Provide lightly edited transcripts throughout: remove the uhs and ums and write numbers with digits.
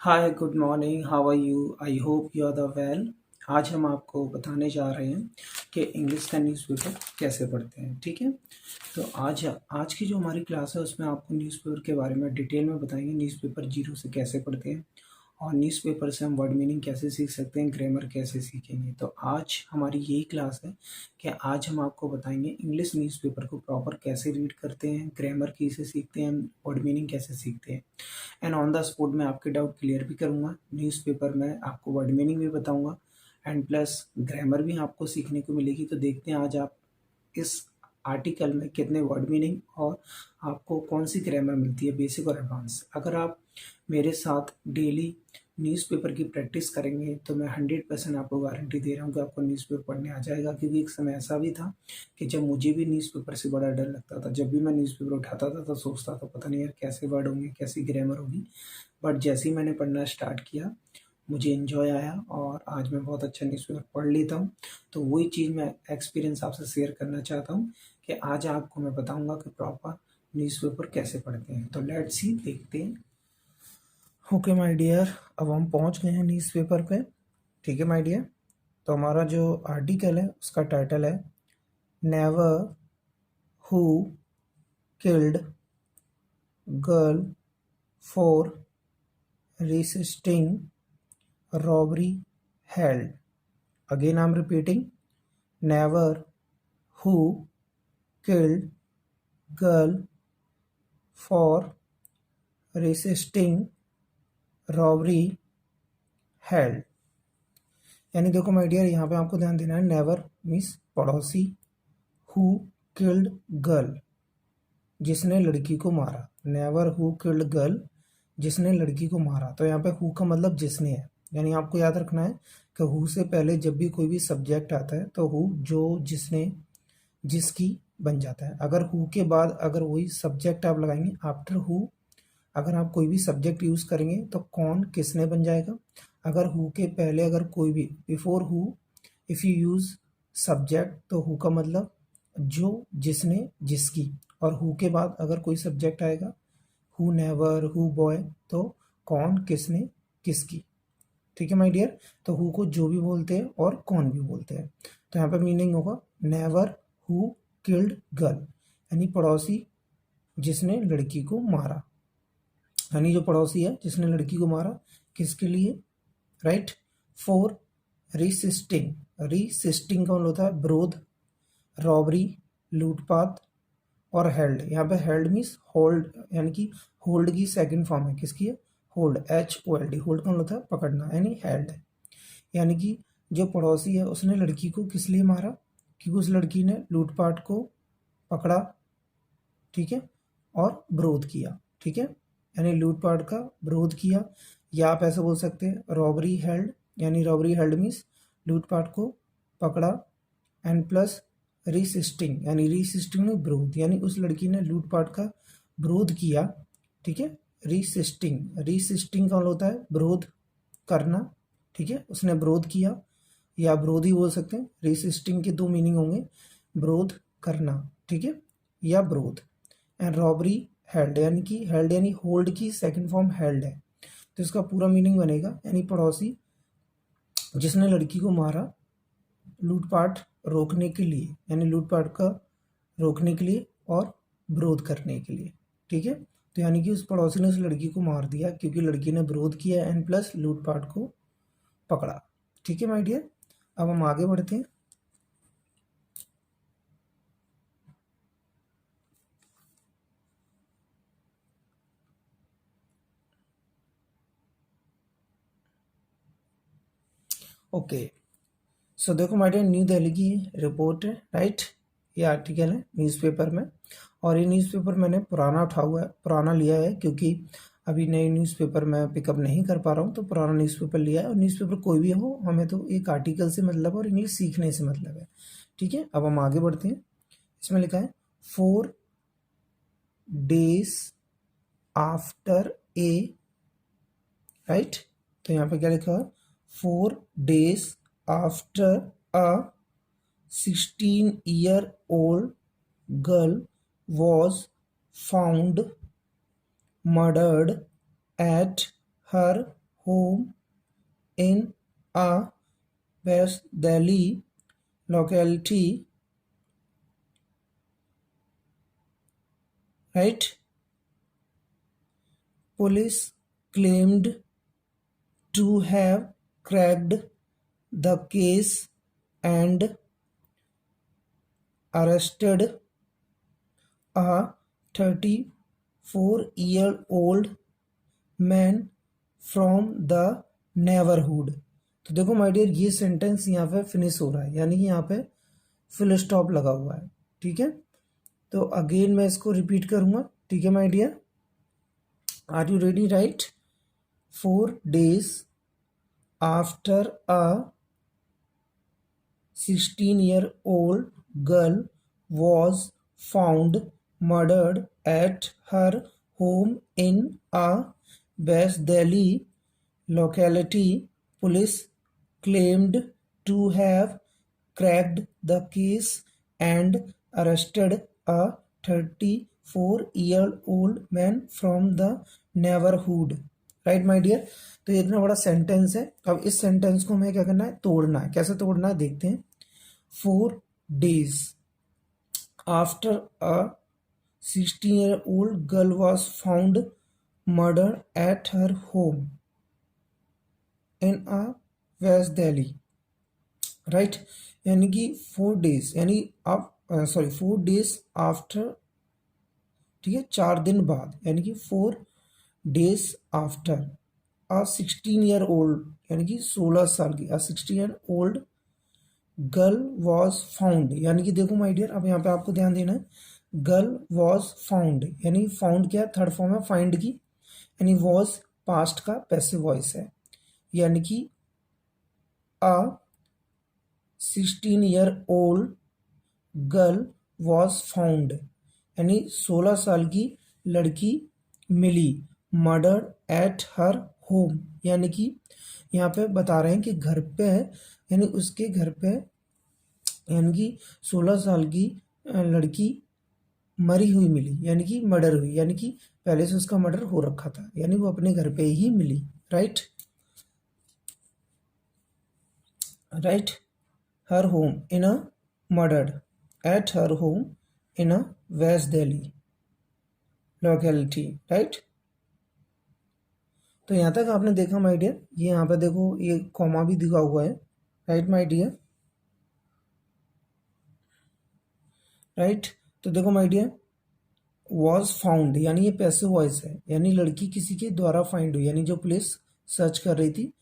Hi good morning, how are you? I hope you are the well. आज हम आपको बताने जा रहे हैं कि इंग्लिश का न्यूज़पेपर कैसे पढ़ते हैं। ठीक है, तो आज आज की जो हमारी क्लास है उसमें आपको न्यूज़पेपर के बारे में डिटेल में बताएंगे। न्यूज़पेपर जीरो से कैसे पढ़ते हैं और न्यूज़पेपर से हम वर्ड मीनिंग कैसे सीख सकते हैं, ग्रामर कैसे सीखेंगे। तो आज हमारी यही क्लास है कि आज हम आपको बताएंगे इंग्लिश न्यूज़पेपर को प्रॉपर कैसे रीड करते हैं, ग्रामर कैसे सीखते हैं, वर्ड मीनिंग कैसे सीखते हैं। एंड ऑन द स्पॉट मैं आपके डाउट क्लियर भी करूँगा। न्यूज़पेपर में आपको वर्ड मीनिंग भी बताऊँगा एंड प्लस ग्रामर भी आपको सीखने को मिलेगी। तो देखते हैं आज आप इस आर्टिकल में कितने वर्ड मीनिंग और आपको कौन सी ग्रामर मिलती है, बेसिक और एडवांस। अगर आप मेरे साथ डेली न्यूज़पेपर की प्रैक्टिस करेंगे तो मैं 100% आपको गारंटी दे रहा हूँ कि आपको न्यूज़पेपर पढ़ने आ जाएगा। क्योंकि एक समय ऐसा भी था कि जब मुझे भी न्यूज़पेपर से बड़ा डर लगता था। जब भी मैं न्यूज़पेपर उठाता था तो सोचता था पता नहीं यार कैसे वर्ड होंगे, कैसी ग्रामर होगी। बट जैसे ही मैंने पढ़ना स्टार्ट किया मुझे एंजॉय आया और आज मैं बहुत अच्छा न्यूज़पेपर पढ़ लेता हूँ। तो वही चीज़ मैं एक्सपीरियंस आपसे शेयर करना चाहता हूँ कि आज आपको मैं बताऊँगा कि प्रॉपर न्यूज़पेपर कैसे पढ़ते हैं। तो लेट्स सी, देखते हैं। ओके माय डियर, अब हम पहुंच गए हैं न्यूज़पेपर पे। ठीक है माय डियर, तो हमारा जो आर्टिकल है उसका टाइटल है never who killed girl for resisting robbery held. Again I'm repeating, never who killed girl for resisting robbery held। यानी देखो माय डियर, यहाँ पे आपको ध्यान देना है। नेवर मीन्स पड़ोसी, हु किल्ड गर्ल जिसने लड़की को मारा। नेवर हु किल्ड गर्ल जिसने लड़की को मारा। तो यहाँ पे हु का मतलब जिसने है। यानी आपको याद रखना है कि हु से पहले जब भी कोई भी सब्जेक्ट आता है तो हु जो, जिसने, जिसकी बन जाता है। अगर हु के बाद अगर वही सब्जेक्ट आप लगाएंगे आफ्टर हु, अगर आप कोई भी सब्जेक्ट यूज करेंगे तो कौन, किसने बन जाएगा। अगर हु के पहले अगर कोई भी, before who if you use subject, तो हु का मतलब जो, जिसने, जिसकी। और हु के बाद अगर कोई सब्जेक्ट आएगा, हु नेवर, हु बॉय, तो कौन, किसने, किसकी। ठीक है माय डियर, तो हु को जो भी बोलते हैं और कौन भी बोलते हैं। तो यहाँ पे मीनिंग होगा नेवर हु किल्ड गर्ल, यानी पड़ोसी जिसने लड़की को मारा। यानी जो पड़ोसी है जिसने लड़की को मारा, किसके लिए, राइट, फॉर रिसिस्टिंग। रिसिस्टिंग का मतलब होता है विरोध, रॉबरी लूटपाट, और हेल्ड। यहाँ पे हेल्ड मीन्स होल्ड, यानी कि होल्ड की सेकंड फॉर्म है। किसकी है, होल्ड, HOLD। होल्ड का मतलब होता है पकड़ना, यानी हेल्ड है। यानी कि जो पड़ोसी है उसने लड़की को किस लिए मारा, क्योंकि उस लड़की ने लूटपाट को पकड़ा, ठीक है, और विरोध किया। ठीक है, यानी लूटपाट का विरोध किया। या आप ऐसे बोल सकते हैं रॉबरी हेल्ड, यानी रॉबरी हेल्ड मीन्स लूटपाट को पकड़ा, एंड प्लस रिसिस्टिंग, यानी रिसिस्टिंग में विरोध, यानी उस लड़की ने लूटपाट का विरोध किया। ठीक है, रिसिस्टिंग, रिसिस्टिंग का मतलब होता है विरोध करना। ठीक है, उसने विरोध किया या विरोधी बोल सकते हैं। रिसिस्टिंग के दो मीनिंग होंगे, विरोध करना, ठीक है, या विरोध। एंड रॉबरी हेल्ड, यानी कि हेल्ड यानी होल्ड की सेकंड फॉर्म हेल्ड है। तो इसका पूरा मीनिंग बनेगा, यानी पड़ोसी जिसने लड़की को मारा लूटपाट रोकने के लिए, यानी लूटपाट का रोकने के लिए और विरोध करने के लिए। ठीक है, तो यानी कि उस पड़ोसी ने उस लड़की को मार दिया क्योंकि लड़की ने विरोध किया एंड प्लस लूटपाट को पकड़ा। ठीक है माय डियर, अब हम आगे बढ़ते हैं। ओके, सो देखो माय डियर, न्यू दिल्ली की रिपोर्ट है, राइट। ये आर्टिकल है न्यूज़पेपर में, और ये न्यूज़पेपर मैंने पुराना उठा हुआ है, पुराना लिया है क्योंकि अभी नई न्यूज़पेपर मैं पिकअप नहीं कर पा रहा हूँ, तो पुराना न्यूज़पेपर लिया है। और न्यूज़पेपर कोई भी हो, हमें तो एक आर्टिकल से मतलब है और इंग्लिश सीखने से मतलब है। ठीक है, अब हम आगे बढ़ते हैं। इसमें लिखा है 4 days आफ्टर ए, राइट। तो यहाँ पे क्या लिखा है, 4 days after a 16-year-old girl was found murdered at her home in a West Delhi locality, right? Police claimed to have cracked the case and arrested a 34-year-old man from the neighborhood। तो देखो my dear, ये sentence यहाँ पे finish हो रहा है, यानी कि यहाँ पे फुल स्टॉप लगा हुआ है। ठीक है, तो अगेन मैं इसको रिपीट करूँगा। ठीक है my dear, are you ready? Right. 4 days after a 16-year-old girl was found murdered at her home in a West Delhi locality, police claimed to have cracked the case and arrested a 34-year-old man from the neighborhood। Right my dear, तो ये इतना बड़ा sentence है। अब इस sentence को हमें क्या करना है? तोड़ना है। कैसे तोड़ना है देखते हैं। 4 days after a 16-year-old girl was found murdered at her home in a West Delhi, right. यानी कि 4 days, यानी आप 4 days आफ्टर, ठीक है, 4 दिन बाद, यानी कि 4 days आफ्टर a 16-year-old, यानी कि 16 साल की, a 16-year-old girl was found, यानी कि देखो माय डियर, अब यहाँ पे आपको ध्यान देना है। गर्ल वॉज फाउंड, यानी फाउंड क्या है? थर्ड फॉर्म है फाइंड की, यानी वॉज पास्ट का पैसिव वॉइस है, यानी कि अ 16-year-old गर्ल वॉज फाउंड, यानी 16 साल की लड़की मिली, मर्डर एट हर होम, यानी कि यहाँ पे बता रहे हैं कि घर पे है, यानी उसके घर पे, यानी कि 16 साल की लड़की मरी हुई मिली, यानी कि मर्डर हुई, यानी कि पहले से उसका मर्डर हो रखा था, यानी वो अपने घर पे ही मिली। Right, right. Her home in a murdered at her home in a west Delhi locality, right. तो यहाँ तक आपने देखा माय डियर, ये यहाँ पे देखो ये कॉमा भी दिखा हुआ है, राइट माय डियर, राइट। तो देखो माय डियर, वॉज फाउंड, यानी ये पैसिव वॉइस है, यानी लड़की किसी के द्वारा फाइंड हुई, यानी जो पुलिस सर्च कर रही थी।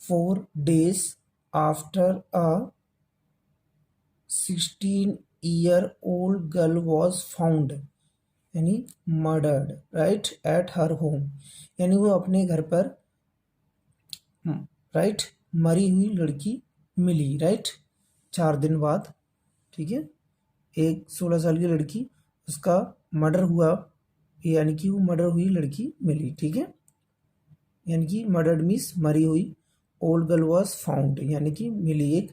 4 days after a 16-year-old girl was found, यानी murdered, right, at her home, यानी वो अपने घर पर, राइट, मरी हुई लड़की मिली, राइट, 4 दिन बाद। ठीक है, एक 16 साल की लड़की, उसका मर्डर हुआ, यानी कि वो मर्डर हुई लड़की मिली। ठीक है, यानी कि मर्डर्ड मीन्स मरी हुई, ओल्ड गर्ल वॉज फाउंड, यानी कि मिली एक।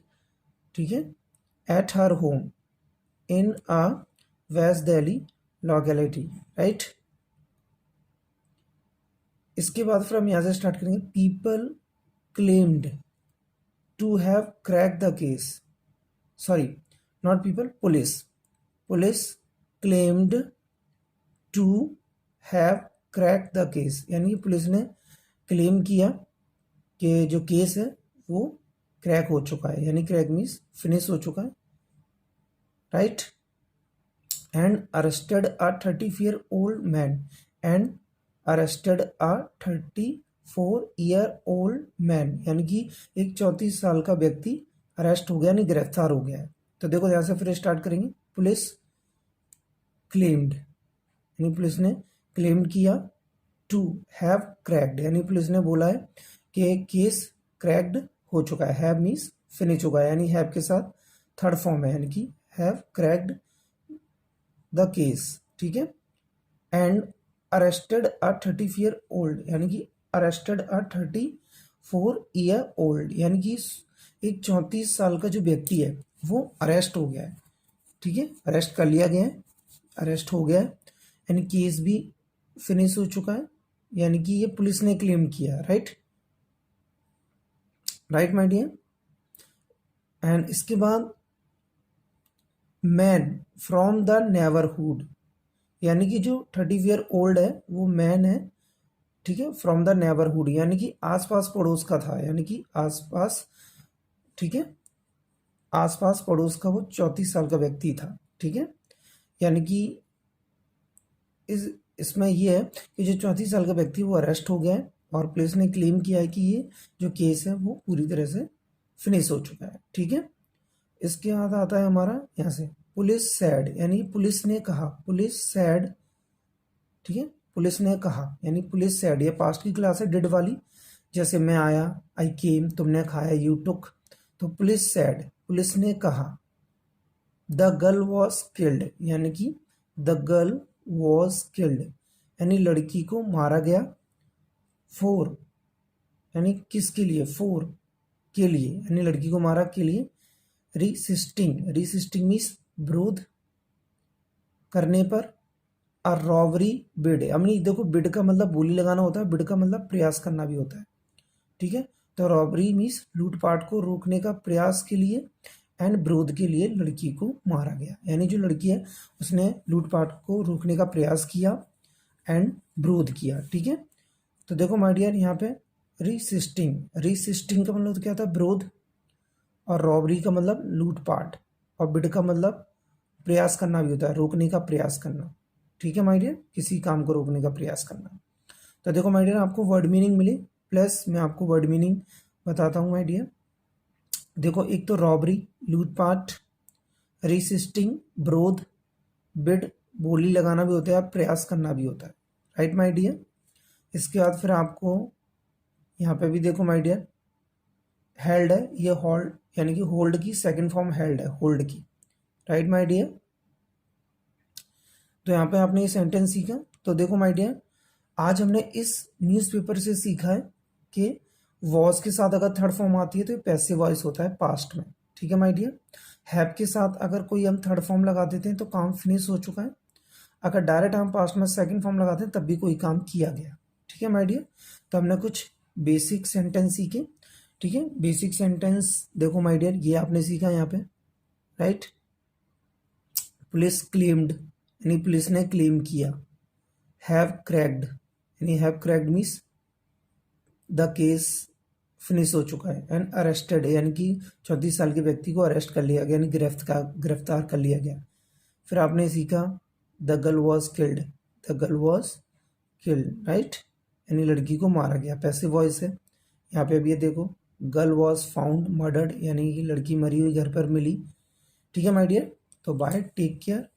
ठीक है, at her home in a west Delhi locality, right. इसके बाद फिर हम यहाँ से स्टार्ट करेंगे। People claimed to have crack the case, sorry not people, police, police claimed to have crack the case, यानी कि पुलिस ने क्लेम किया कि जो केस है वो क्रैक हो चुका है, यानी क्रैक मीन्स फिनिश हो चुका है, right. And arrested a 34-year-old man, and arrested a 34-year-old man, यानी कि एक 34 साल का व्यक्ति अरेस्ट हो गया, यानी गिरफ्तार हो गया है। तो देखो यहाँ से फिर स्टार्ट करेंगे। पुलिस क्लेम्ड, यानी पुलिस ने क्लेम किया, टू हैव क्रैक्ड, यानी पुलिस ने बोला है कि केस क्रैक्ड हो चुका है, हैव मीन्स फिनिश चुका है, यानी हैव के साथ थर्ड फॉर्म है, यानी कि हैव क्रैक्ड द केस। ठीक है, एंड अरेस्टेड अ 34-year-old, यानी कि अरेस्टेड अ 34-year-old, यानी कि एक 34 साल का जो व्यक्ति है वो अरेस्ट हो गया है। ठीक है, अरेस्ट कर लिया गया है, अरेस्ट हो गया है, यानी केस भी फिनिश हो चुका है, यानी कि ये पुलिस ने क्लेम किया, right. Right my dear. And इसके बाद मैन फ्रॉम द नेबरहुड, यानी कि जो 30 ईयर ओल्ड है वो मैन है, ठीक है, फ्रॉम द नेबरहुड यानी कि आसपास पड़ोस का था, यानी कि आसपास, ठीक है, आसपास पड़ोस का वो 34 साल का व्यक्ति था, ठीक है। यानी कि इस इसमें ये है कि जो 34 साल का व्यक्ति वो अरेस्ट हो गया है और पुलिस ने क्लेम किया है कि ये जो केस है वो पूरी तरह से फिनिश हो चुका है, ठीक है। इसके बाद आता है हमारा यहाँ से पुलिस सैड, यानी पुलिस ने कहा, पुलिस सैड, ठीक है, पुलिस ने कहा यानी पुलिस सैड, ये पास्ट की क्लास है डिड वाली, जैसे मैं आया, आई केम, तुमने खाया, यू टुक, तो पुलिस सैड, पुलिस ने कहा, द गर्ल वॉज किल्ड, यानी कि द गर्ल वॉज किल्ड, यानी लड़की को मारा गया, फोर, यानी किसके लिए, फोर के लिए, यानी लड़की को मारा के लिए, रिसिस्टिंग, रिसिस्टिंग मीन्स विरोध करने पर, और रॉबरी बिड, यानी देखो बिड का मतलब बोली लगाना होता है, बिड का मतलब प्रयास करना भी होता है, ठीक है। तो रॉबरी मीन्स लूटपाट को रोकने का प्रयास के लिए, एंड विरोध के लिए लड़की को मारा गया, यानी जो लड़की है उसने लूटपाट को रोकने का प्रयास किया एंड विरोध किया, ठीक है। तो देखो माय डियर यहाँ पे रिसिस्टिंग, रिसिस्टिंग का मतलब तो क्या था, विरोध, और रॉबरी का मतलब लूटपाट, और बिड का मतलब प्रयास करना भी होता है, रोकने का प्रयास करना, ठीक है माय डियर, किसी काम को रोकने का प्रयास करना। तो देखो माय डियर आपको वर्ड मीनिंग मिली, प्लस मैं आपको वर्ड मीनिंग बताता हूँ माय डियर। देखो एक तो रॉबरी लूटपाट, रेसिस्टिंग विरोध, बिड बोली लगाना भी होता है, प्रयास करना भी होता है, राइट माय डियर। इसके बाद फिर आपको यहाँ पे भी देखो माय डियर हेल्ड है, ये होल्ड, यानी कि होल्ड की सेकंड फॉर्म हेल्ड है, होल्ड की, राइट माय डियर। तो यहाँ पे आपने ये सेंटेंस सीखा। तो देखो माय डियर आज हमने इस न्यूज़पेपर से सीखा है कि वॉज के साथ अगर थर्ड फॉर्म आती है तो ये पैसिव वॉइस होता है पास्ट में, ठीक है माय डियर। हैव के साथ अगर कोई हम थर्ड फॉर्म लगा देते हैं तो काम फिनिश हो चुका है, अगर डायरेक्ट हम पास्ट में सेकंड फॉर्म लगाते हैं तब भी कोई काम किया गया, ठीक है माय डियर। तो हमने कुछ बेसिक सेंटेंस सीखे, ठीक है। बेसिक सेंटेंस देखो माय डियर ये आपने सीखा यहाँ पे, राइट। पुलिस क्लेम्ड, यानी पुलिस ने क्लेम किया, हैव क्रैक्ड, यानी have cracked means the case finish हो चुका है, एंड अरेस्टेड, यानी कि 34 साल के व्यक्ति को अरेस्ट कर लिया गया, यानी गिरफ्तार कर लिया गया। फिर आपने सीखा the girl was killed, the girl was killed, right, यानी लड़की को मारा गया, पैसिव वॉइस है। यहाँ पे अभी ये देखो गर्ल वॉज फाउंड मर्डर्ड, यानी कि लड़की मरी हुई घर पर मिली, ठीक है माय डियर। तो बाय, टेक केयर।